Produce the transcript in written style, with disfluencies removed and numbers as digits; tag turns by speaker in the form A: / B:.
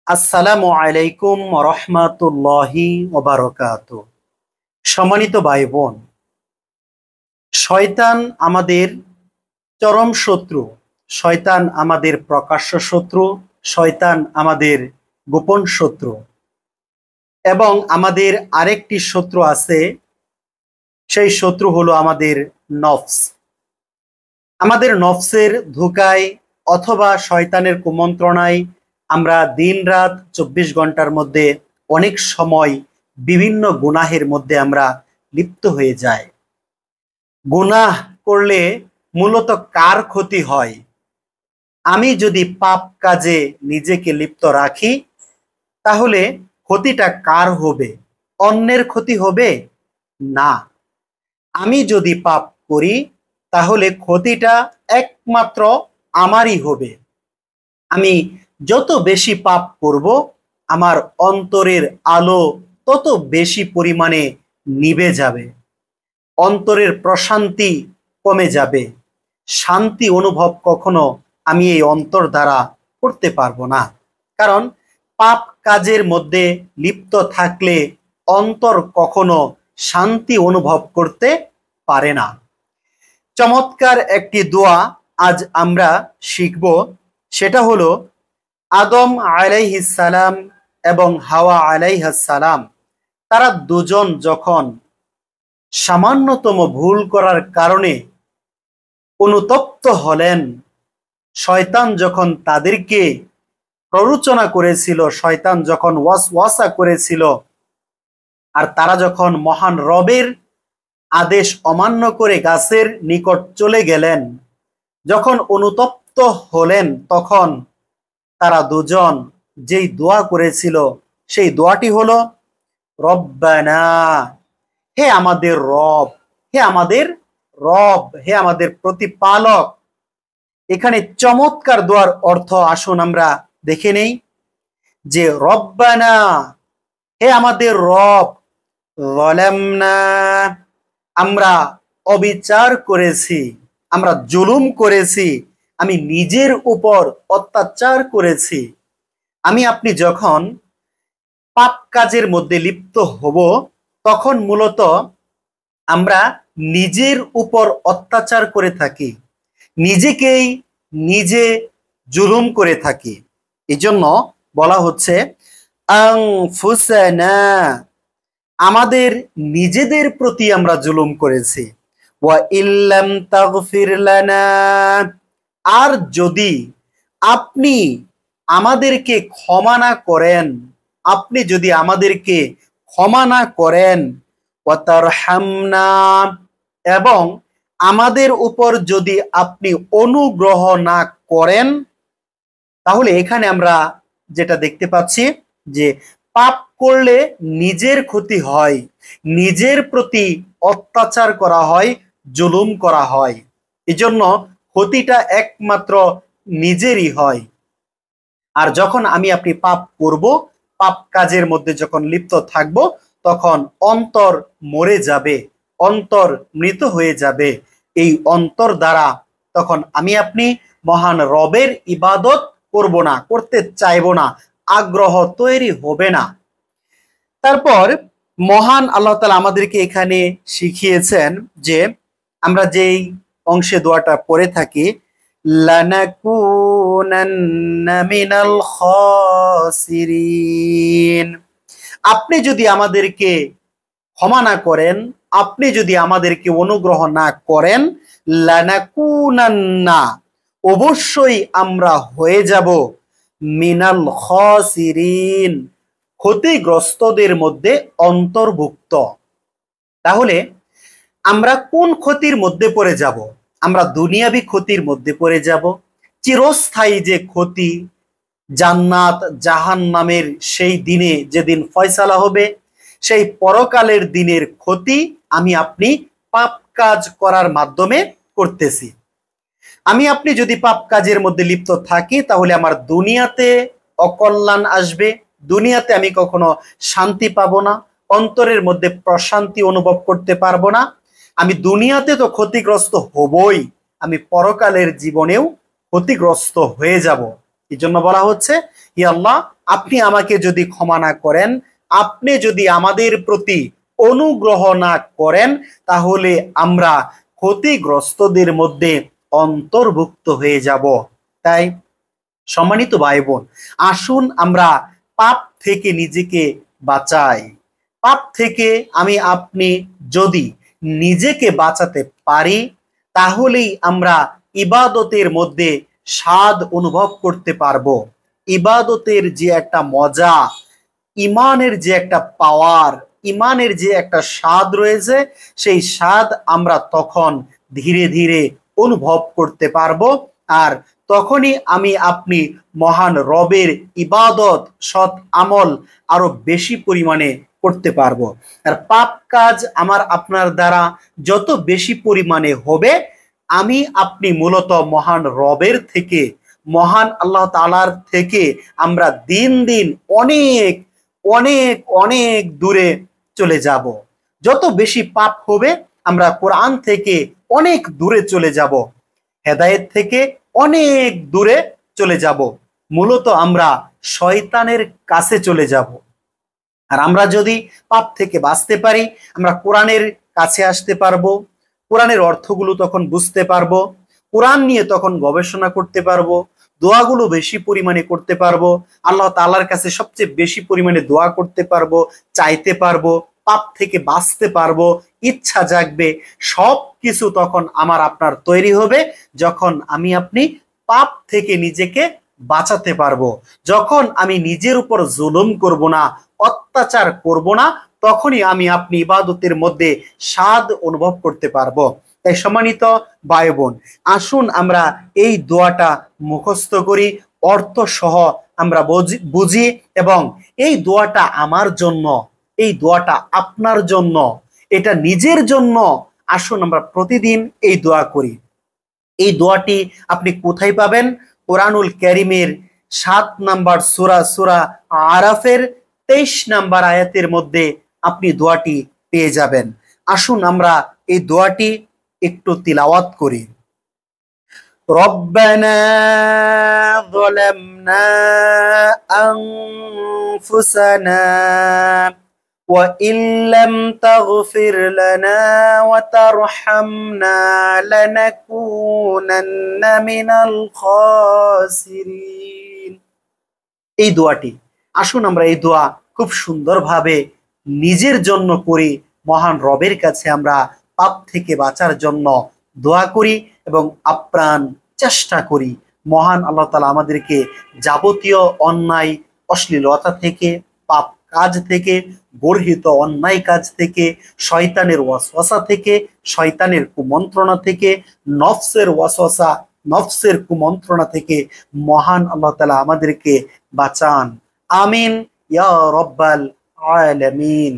A: আসসালামু আলাইকুম রহমাতুল্লাহি ওয়া বারাকাতুহু। সম্মানিত ভাই বোন, শয়তান আমাদের চরম শত্রু। শয়তান আমাদের প্রকাশ্য শত্রু, শয়তান আমাদের গোপন শত্রু এবং আমাদের আরেকটি শত্রু আছে। সেই শত্রু হলো আমাদের নফস। আমাদের নফসের ধোঁকায় অথবা শয়তানের কুমন্ত্রণায় আমরা দিন রাত 24 ঘন্টার মধ্যে অনেক সময় বিভিন্ন গুনাহের মধ্যে আমরা লিপ্ত হয়ে যাই। গুনাহ করলে মূলত কার ক্ষতি হয়? আমি যদি পাপ কাজে নিজেকে লিপ্ত রাখি তাহলে ক্ষতিটা কার হবে? অন্যের ক্ষতি হবে না। আমি যদি পাপ করি তাহলে ক্ষতিটা একমাত্র আমারই হবে। আমি যত বেশি পাপ করব আমার অন্তরের আলো তত বেশি পরিমাণে নিভে যাবে, অন্তরের প্রশান্তি কমে যাবে। শান্তি অনুভব কখনো আমি এই অন্তর দ্বারা করতে পারবো না, কারণ পাপ কাজের মধ্যে লিপ্ত থাকলে অন্তর কখনো শান্তি অনুভব করতে পারে না। চমৎকার একটি দোয়া আজ আমরা শিখব, সেটা হলো আদম আলাইহিস সালাম এবং হাওয়া আলাইহিস সালাম তারা দুজন যখন সামান্যতম ভুল করার কারণে অনুতপ্ত হলেন, শয়তান যখন তাদেরকে প্ররোচনা করেছিল, শয়তান যখন ওয়াসওয়াসা করেছিল, আর তারা যখন মহান রবের আদেশ অমান্য করে গাছের নিকট চলে গেলেন, যখন অনুতপ্ত হলেন, তখন তারা দুজন যেই দোয়া করেছিল সেই দোয়াটি হলো রব্বানা, হে আমাদের রব, হে আমাদের রব, হে আমাদের প্রতিপালক। এখানে চমৎকার দোয়ার অর্থ আসুন আমরা দেখে নেই যে রব্বানা, হে আমাদের রব, যালামনা, আমরা অবিচার করেছি, আমরা জুলুম করেছি, আমি নিজের উপর অত্যাচার করেছি। আপনি যখন পাপ কাজের মধ্যে লিপ্ত হব তখন মূলত আমরা নিজের উপর অত্যাচার করে থাকি, নিজেকেই নিজে জুলুম করে থাকি। এজন্য বলা হচ্ছে আনফুসানা, আমাদের নিজেদের প্রতি আমরা জুলুম করেছি। ওয়া ইল্লাম তাগফির লানা, আর যদি আপনি আমাদেরকে ক্ষমা না করেন, আপনি যদি আমাদেরকে ক্ষমা না করেন, ওয়া তারহামনা, এবং আমাদের উপর যদি আপনি অনুগ্রহ না করেন, তাহলে এখানে আমরা যেটা দেখতে পাচ্ছি যে পাপ করলে নিজের ক্ষতি হয়, নিজের প্রতি অত্যাচার করা হয়, জুলুম করা হয়। এজন্য ক্ষতিটা একমাত্র নিজেরই হয়। আর যখন আপনি পাপ করব, পাপ কাজের মধ্যে যখন লিপ্ত থাকব, তখন অন্তর মরে যাবে, অন্তর মৃত হয়ে যাবে। এই অন্তর দ্বারা তখন আপনি মহান রবের ইবাদত করব না, করতে চাইব না, আগ্রহ তৈরি হবে না। তারপর মহান আল্লাহ তাআলা আমাদেরকে এখানে শিখিয়েছেন যে আমরা যেই অংশে দোয়াটা পড়ে থাকি, লানাকুনান্না মিনাল খাসিরিন, আপনি যদি আমাদেরকে ক্ষমা না করেন, আপনি যদি আমাদেরকে অনুগ্রহ না করেন, লানাকুনান্না, অবশ্যই আমরা হয়ে যাব মিনাল খাসিরিন, ক্ষতিগ্রস্তদের মধ্যে অন্তর্ভুক্ত। তাহলে আমরা কোন ক্ষতির মধ্যে পড়ে যাব? আমরা দুনিয়াবি ক্ষতির মধ্যে পড়ে যাব, চিরস্থায়ী যে ক্ষতি, জান্নাত জাহান্নামের সেই দিনে যেদিন ফয়সালা হবে, সেই পরকালের দিনের ক্ষতি আপনি পাপ কাজ করার মাধ্যমে করতেছি। আপনি যদি পাপ কাজের মধ্যে লিপ্ত থাকি তাহলে আমার দুনিয়াতে অকল্যাণ আসবে, দুনিয়াতে আমি কখনো শান্তি পাবো না, অন্তরের মধ্যে প্রশান্তি অনুভব করতে পারবো না। আমি দুনিয়াতে তো ক্ষতিগ্রস্ত হবই, আমি পরকালের জীবনেও ক্ষতিগ্রস্ত হয়ে যাব। এই জন্য বলা হচ্ছে, হে আল্লাহ, আপনি আমাকে যদি ক্ষমা না করেন, আপনি যদি আমাদের প্রতি অনুগ্রহ না করেন, তাহলে আমরা ক্ষতিগ্রস্তদের মধ্যে অন্তর্ভুক্ত হয়ে যাব। তাই সম্মানিত ভাই বোন, আসুন আমরা পাপ থেকে নিজেকে বাঁচাই। পাপ থেকে আমি আপনি যদি নিজেকে বাঁচাতে পারি, তাহলেই আমরা ইবাদতের মধ্যে স্বাদ অনুভব করতে পারবো। ইবাদতের যে একটা মজা, ইমানের যে একটা পাওয়ার, ইমানের যে একটা স্বাদ রয়েছে, সেই স্বাদ আমরা তখন ধীরে ধীরে অনুভব করতে পারবো। আর তখনই আমি আপনি মহান রবের ইবাদত, সৎ আমল আরো বেশি পরিমাণে করতে পারবো। আর পাপ কাজ আমার আপনার দ্বারা যত বেশি পরিমাণে হবে, আমি আপনি মূলত মহান রবের থেকে, মহান আল্লাহ তাআলার থেকে আমরা দিন দিন অনেক অনেক অনেক দূরে চলে যাব। যত বেশি পাপ হবে, আমরা কোরআন থেকে অনেক দূরে চলে যাব, হেদায়েত থেকে অনেক দূরে চলে যাব। মূলত আমরা শয়তানের কাছে চলে যাব। আর আমরা যদি পাপ থেকে বাঁচতে পারি, আমরা কোরআনের কাছে আসতে পারবো, কোরআনের অর্থগুলো তখন বুঝতে পারবো, কোরআন নিয়ে তখন গবেষণা করতে পারবো, দোয়াগুলো বেশি পরিমাণে করতে পারবো, আল্লাহ তাআলার কাছে সবচেয়ে বেশি পরিমাণে দোয়া করতে পারবো, চাইতে পারবো, পাপ থেকে বাঁচতে পারবো, ইচ্ছা জাগবে। সব কিছু তখন আমার আপনার তৈরি হবে যখন আমি আপনি পাপ থেকে নিজেকে বাঁচাতে পারবো। যখন আমি নিজের উপর জুলুম করব না, অত্যাচার করব না, তখনই আমি আপনি ইবাদতের মধ্যে স্বাদ অনুভব করতে পারবো। তাই সম্মানিত ভাই বোন, আসুন আমরা এই দোয়াটা মুখস্থ করি, অর্থ সহ আমরা বুঝি, এবং এই দোয়াটা আমার জন্য, এই দোয়াটা আপনার জন্য, এটা নিজের জন্য। আসুন আমরা প্রতিদিন এই দোয়া করি। এই দোয়াটি আপনি কোথায় পাবেন? কোরআনুল কারীমের 7 নাম্বার সূরা, সূরা আরাফের 23 নাম্বার আয়াতের মধ্যে আপনি দোয়াটি পেয়ে যাবেন। আসুন আমরা এই দোয়াটি একটু তিলাওয়াত করি। রব্বানা যালামনা আনফুসানা وإن لم تغفر لنا وترحمنا لنكونن من الخاسرين। এই দোয়াটি আসুন আমরা এই দোয়া খুব সুন্দরভাবে নিজের জন্য করি, মহান রবের কাছে আমরা পাপ থেকে বাঁচার জন্য দোয়া করি এবং আপ্রাণ চেষ্টা করি মহান আল্লাহ তাআলা আমাদেরকে যাবতীয় অন্যায়, অশ্লীলতা থেকে, পাপ কাজ থেকে, গর্হিত অন্যায় কাজ থেকে, শয়তানের ওয়াসওয়াসা থেকে, শয়তানের কুমন্ত্রণা থেকে, নফসের ওয়াসওয়াসা, নফসের কুমন্ত্রণা থেকে মহান আল্লাহ তাআলা আমাদেরকে বাঁচান। আমিন ইয়া রব্বাল আলামিন।